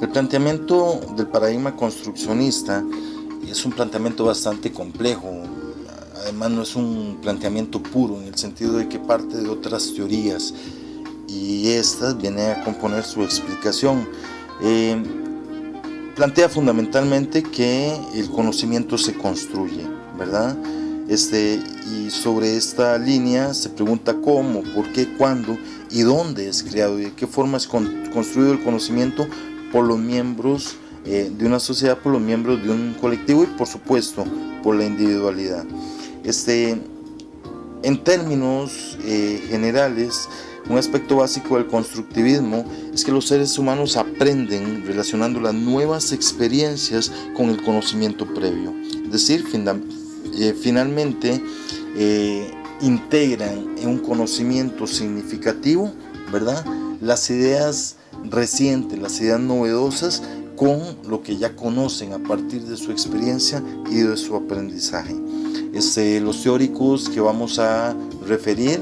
El planteamiento del paradigma construccionista es un planteamiento bastante complejo. Además, no es un planteamiento puro en el sentido de que parte de otras teorías y estas vienen a componer su explicación. Plantea fundamentalmente que el conocimiento se construye, ¿verdad? Y sobre esta línea se pregunta cómo, por qué, cuándo y dónde es creado y de qué forma es construido el conocimiento por los miembros de una sociedad, por los miembros de un colectivo y por supuesto por la individualidad. En términos generales, un aspecto básico del constructivismo es que los seres humanos aprenden relacionando las nuevas experiencias con el conocimiento previo. Es decir, finalmente integran en un conocimiento significativo, ¿verdad?, las ideas recientes, las ideas novedosas con lo que ya conocen a partir de su experiencia y de su aprendizaje. Los teóricos que vamos a referir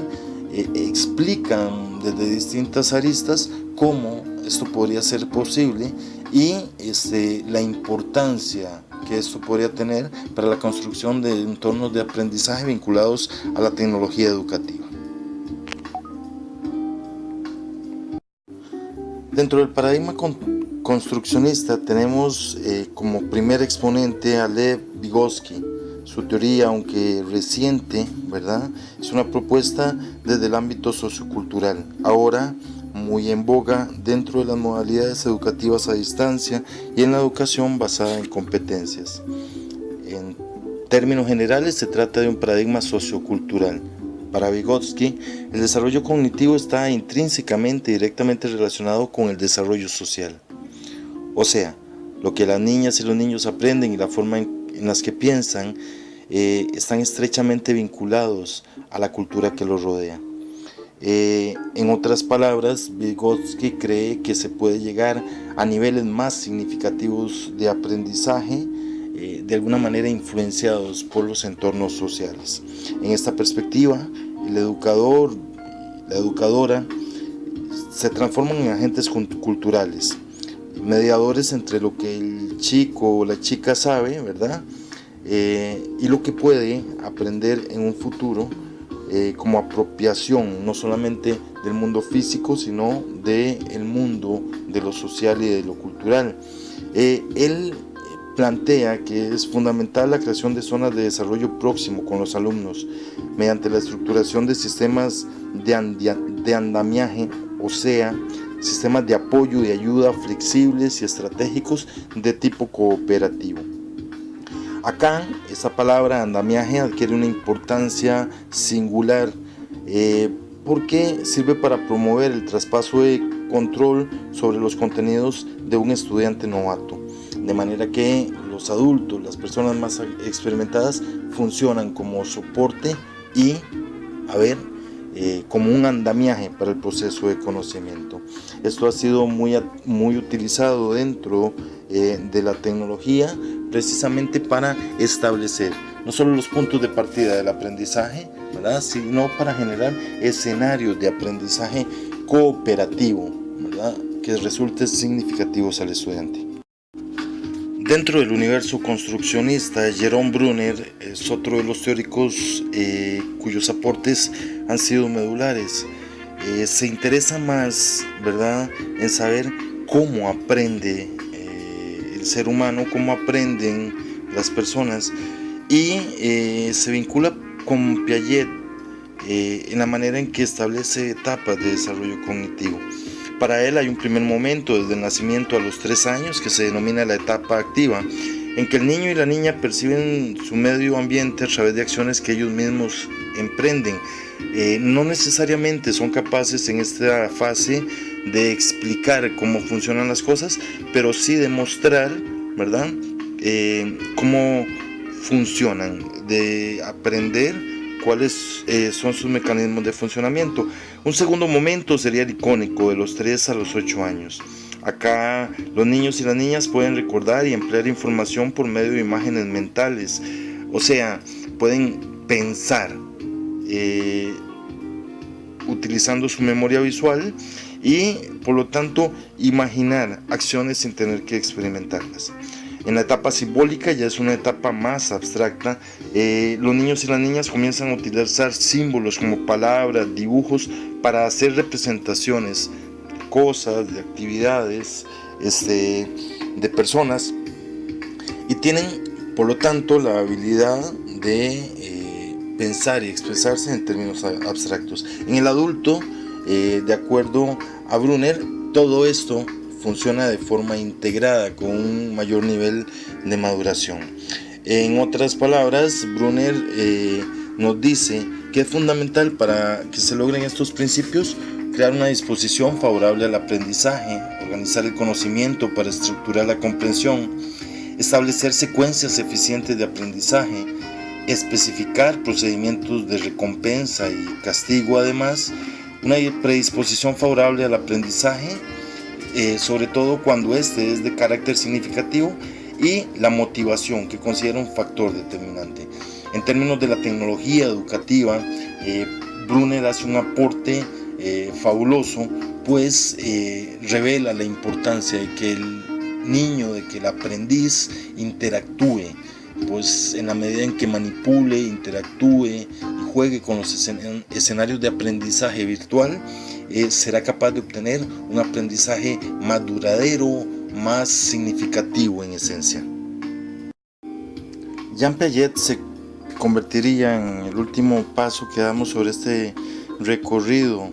explican desde distintas aristas cómo esto podría ser posible y la importancia que esto podría tener para la construcción de entornos de aprendizaje vinculados a la tecnología educativa. Dentro del paradigma construccionista tenemos como primer exponente a Lev Vygotsky. Su teoría, aunque reciente, ¿verdad?, es una propuesta desde el ámbito sociocultural, ahora muy en boga dentro de las modalidades educativas a distancia y en la educación basada en competencias. En términos generales, se trata de un paradigma sociocultural. Para Vygotsky, el desarrollo cognitivo está intrínsecamente y directamente relacionado con el desarrollo social. O sea, lo que las niñas y los niños aprenden y la forma en las que piensan están estrechamente vinculados a la cultura que los rodea. En otras palabras, Vygotsky cree que se puede llegar a niveles más significativos de aprendizaje, de alguna manera influenciados por los entornos sociales. En esta perspectiva, el educador, la educadora, se transforman en agentes culturales, mediadores entre lo que el chico o la chica sabe, ¿verdad?, y lo que puede aprender en un futuro como apropiación, no solamente del mundo físico, sino del mundo de lo social y de lo cultural. Él plantea que es fundamental la creación de zonas de desarrollo próximo con los alumnos, mediante la estructuración de sistemas de andamiaje, o sea, sistemas de apoyo y ayuda flexibles y estratégicos de tipo cooperativo. Acá, esta palabra andamiaje adquiere una importancia singular porque sirve para promover el traspaso de control sobre los contenidos de un estudiante novato, de manera que los adultos, las personas más experimentadas, funcionan como soporte y, como un andamiaje para el proceso de conocimiento. Esto ha sido muy utilizado dentro de la tecnología, precisamente para establecer no solo los puntos de partida del aprendizaje, ¿verdad?, sino para generar escenarios de aprendizaje cooperativo, ¿verdad?, que resulten significativos al estudiante. Dentro del universo construccionista, Jerome Bruner es otro de los teóricos cuyos aportes han sido medulares. Se interesa más, ¿verdad?, en saber cómo aprende el ser humano, cómo aprenden las personas, y se vincula con Piaget en la manera en que establece etapas de desarrollo cognitivo. Para él hay un primer momento desde el nacimiento a los 3 años que se denomina la etapa activa, en que el niño y la niña perciben su medio ambiente a través de acciones que ellos mismos emprenden. No necesariamente son capaces en esta fase de explicar cómo funcionan las cosas, pero sí de mostrar, ¿verdad?, cómo funcionan, de aprender cuáles son sus mecanismos de funcionamiento. Un segundo momento sería el icónico, de los 3 a los 8 años. Acá los niños y las niñas pueden recordar y emplear información por medio de imágenes mentales, o sea, pueden pensar utilizando su memoria visual y por lo tanto imaginar acciones sin tener que experimentarlas. En la etapa simbólica ya es una etapa más abstracta. Los niños y las niñas comienzan a utilizar símbolos como palabras, dibujos para hacer representaciones de cosas, de actividades, de personas, y tienen por lo tanto la habilidad de pensar y expresarse en términos abstractos. En el adulto, de acuerdo a Brunner, todo esto funciona de forma integrada con un mayor nivel de maduración. En otras palabras, Brunner nos dice que es fundamental para que se logren estos principios crear una disposición favorable al aprendizaje, organizar el conocimiento para estructurar la comprensión, establecer secuencias eficientes de aprendizaje, especificar procedimientos de recompensa y castigo, además, una predisposición favorable al aprendizaje, sobre todo cuando este es de carácter significativo, y la motivación, que considera un factor determinante. En términos de la tecnología educativa, Brunner hace un aporte fabuloso, pues revela la importancia de que el niño, de que el aprendiz interactúe, pues en la medida en que manipule, interactúe y juegue con los escenarios de aprendizaje virtual, será capaz de obtener un aprendizaje más duradero, más significativo en esencia. Jean Piaget se convertiría en el último paso que damos sobre este recorrido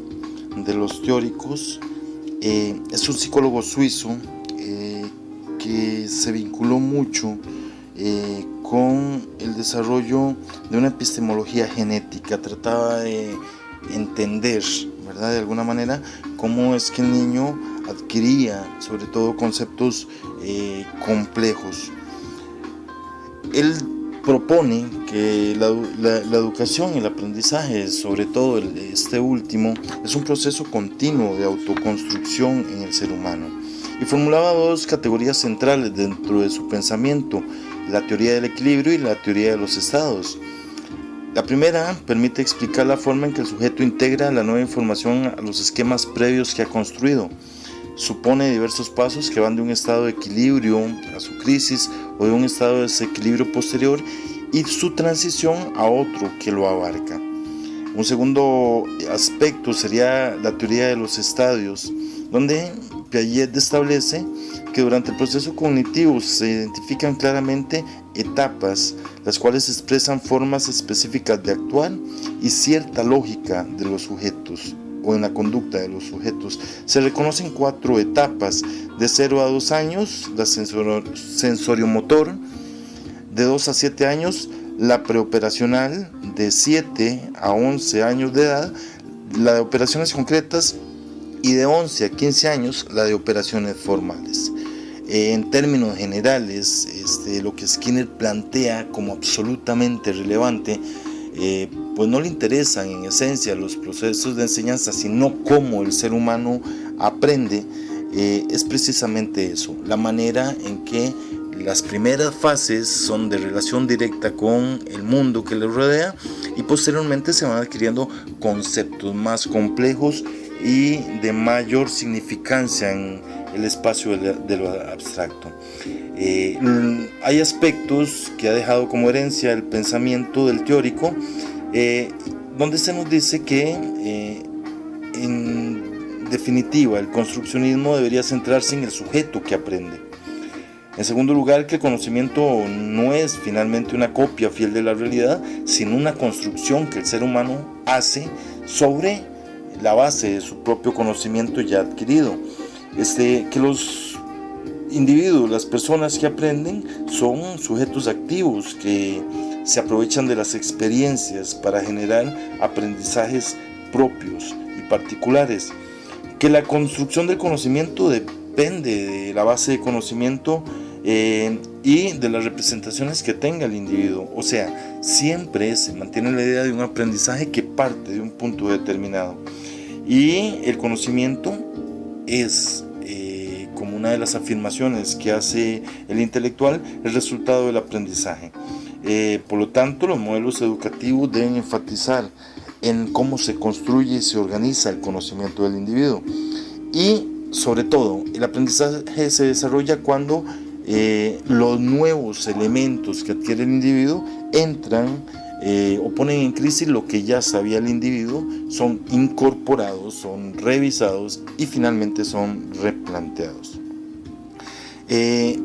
de los teóricos. Es un psicólogo suizo que se vinculó mucho con el desarrollo de una epistemología genética. Trataba de entender, ¿verdad?, de alguna manera, cómo es que el niño adquiría sobre todo conceptos complejos. Él propone que la educación y el aprendizaje, sobre todo este último, es un proceso continuo de autoconstrucción en el ser humano, y formulaba dos categorías centrales dentro de su pensamiento: la teoría del equilibrio y la teoría de los estados. La primera permite explicar la forma en que el sujeto integra la nueva información a los esquemas previos que ha construido. Supone diversos pasos que van de un estado de equilibrio a su crisis o de un estado de desequilibrio posterior y su transición a otro que lo abarca. Un segundo aspecto sería la teoría de los estadios, donde Piaget establece que durante el proceso cognitivo se identifican claramente etapas, las cuales expresan formas específicas de actuar y cierta lógica de los sujetos, o en la conducta de los sujetos. Se reconocen 4 etapas: de 0 a 2 años, la sensoriomotor; de 2 a 7 años, la preoperacional; de 7 a 11 años de edad, la de operaciones concretas; y de 11 a 15 años, la de operaciones formales. En términos generales, lo que Skinner plantea como absolutamente relevante, pues no le interesan en esencia los procesos de enseñanza, sino cómo el ser humano aprende. Es precisamente eso, la manera en que las primeras fases son de relación directa con el mundo que le rodea, y posteriormente se van adquiriendo conceptos más complejos y de mayor significancia en el espacio de lo abstracto. Hay aspectos que ha dejado como herencia el pensamiento del teórico, donde se nos dice que en definitiva el construccionismo debería centrarse en el sujeto que aprende. En segundo lugar, que el conocimiento no es finalmente una copia fiel de la realidad, sino una construcción que el ser humano hace sobre la base de su propio conocimiento ya adquirido. Que los individuos, las personas que aprenden, son sujetos activos que se aprovechan de las experiencias para generar aprendizajes propios y particulares. Que la construcción del conocimiento depende de la base de conocimiento y de las representaciones que tenga el individuo. O sea, siempre se mantiene la idea de un aprendizaje que parte de un punto determinado. Y el conocimiento es, como una de las afirmaciones que hace el intelectual, el resultado del aprendizaje. Por lo tanto, los modelos educativos deben enfatizar en cómo se construye y se organiza el conocimiento del individuo. Y sobre todo, el aprendizaje se desarrolla cuando los nuevos elementos que adquiere el individuo entran o ponen en crisis lo que ya sabía el individuo, son incorporados, son revisados y finalmente son replanteados.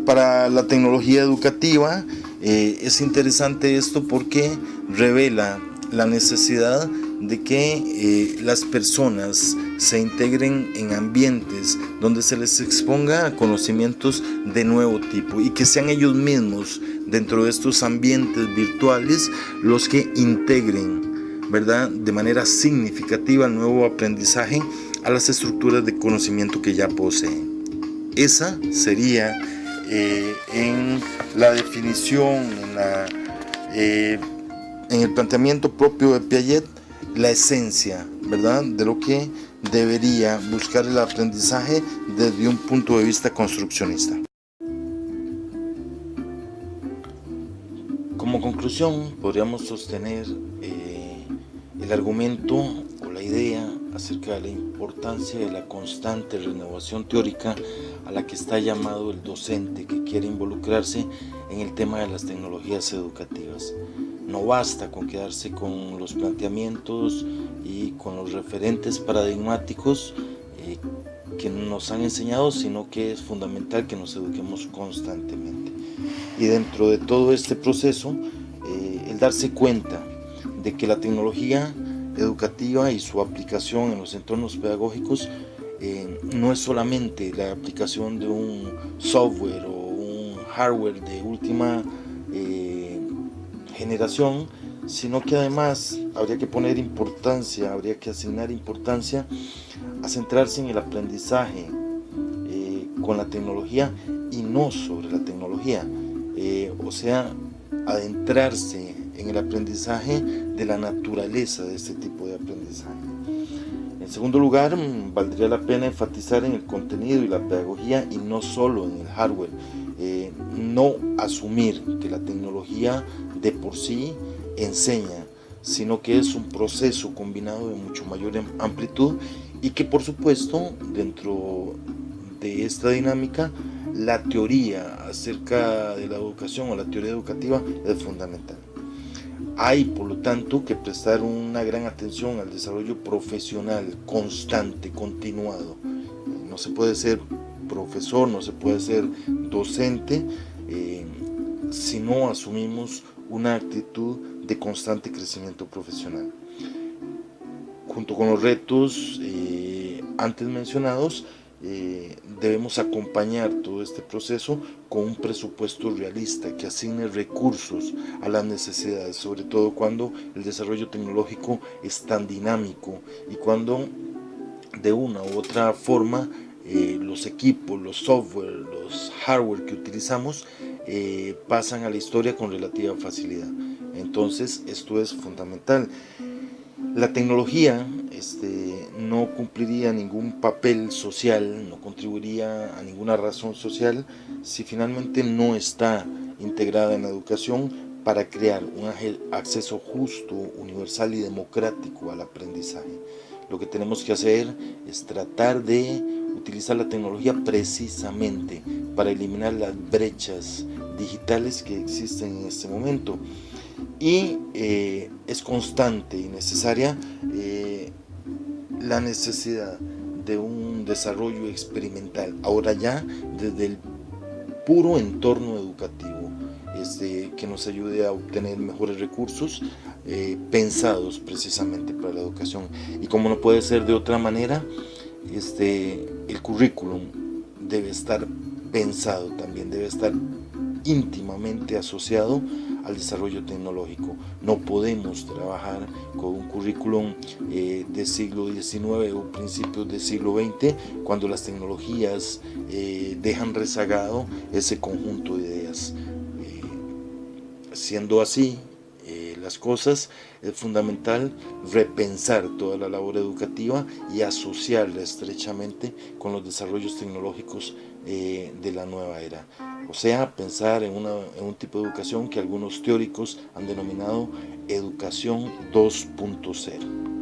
Para la tecnología educativa es interesante esto porque revela la necesidad de que las personas se integren en ambientes donde se les exponga a conocimientos de nuevo tipo y que sean ellos mismos dentro de estos ambientes virtuales los que integren, ¿verdad?, de manera significativa el nuevo aprendizaje a las estructuras de conocimiento que ya poseen. Esa sería en la definición, en el planteamiento propio de Piaget, la esencia, ¿verdad?, de lo que debería buscar el aprendizaje desde un punto de vista construccionista. Como conclusión, podríamos sostener el argumento o la idea acerca de la importancia de la constante renovación teórica a la que está llamado el docente que quiere involucrarse en el tema de las tecnologías educativas. No basta con quedarse con los planteamientos y con los referentes paradigmáticos que nos han enseñado, sino que es fundamental que nos eduquemos constantemente. Y dentro de todo este proceso, el darse cuenta de que la tecnología educativa y su aplicación en los entornos pedagógicos no es solamente la aplicación de un software o un hardware de última generación, sino que además habría que asignar importancia a centrarse en el aprendizaje con la tecnología y no sobre la tecnología, o sea, adentrarse en el aprendizaje de la naturaleza de este tipo de aprendizaje. En segundo lugar, valdría la pena enfatizar en el contenido y la pedagogía y no solo en el hardware. No asumir que la tecnología de por sí enseña, sino que es un proceso combinado de mucho mayor amplitud y que por supuesto dentro de esta dinámica la teoría acerca de la educación o la teoría educativa es fundamental. Hay, por lo tanto, que prestar una gran atención al desarrollo profesional constante, continuado. No se puede ser profesor, no se puede ser docente si no asumimos una actitud de constante crecimiento profesional. Junto con los retos antes mencionados, debemos acompañar todo este proceso con un presupuesto realista que asigne recursos a las necesidades, sobre todo cuando el desarrollo tecnológico es tan dinámico y cuando de una u otra forma los equipos, los software, los hardware que utilizamos pasan a la historia con relativa facilidad. Entonces esto es fundamental. La tecnología no cumpliría ningún papel social, no contribuiría a ninguna razón social si finalmente no está integrada en la educación para crear un acceso justo, universal y democrático al aprendizaje. Lo que tenemos que hacer es tratar de utilizar la tecnología precisamente para eliminar las brechas digitales que existen en este momento. Y es constante y necesaria la necesidad de un desarrollo experimental, ahora ya desde el puro entorno educativo, que nos ayude a obtener mejores recursos pensados precisamente para la educación. Y como no puede ser de otra manera, el currículum debe estar pensado también, debe estar íntimamente asociado al desarrollo tecnológico. No podemos trabajar con un currículum del siglo XIX o principios del siglo XX cuando las tecnologías dejan rezagado ese conjunto de ideas. Siendo así las cosas, es fundamental repensar toda la labor educativa y asociarla estrechamente con los desarrollos tecnológicos de la nueva era. O sea, pensar en un tipo de educación que algunos teóricos han denominado educación 2.0.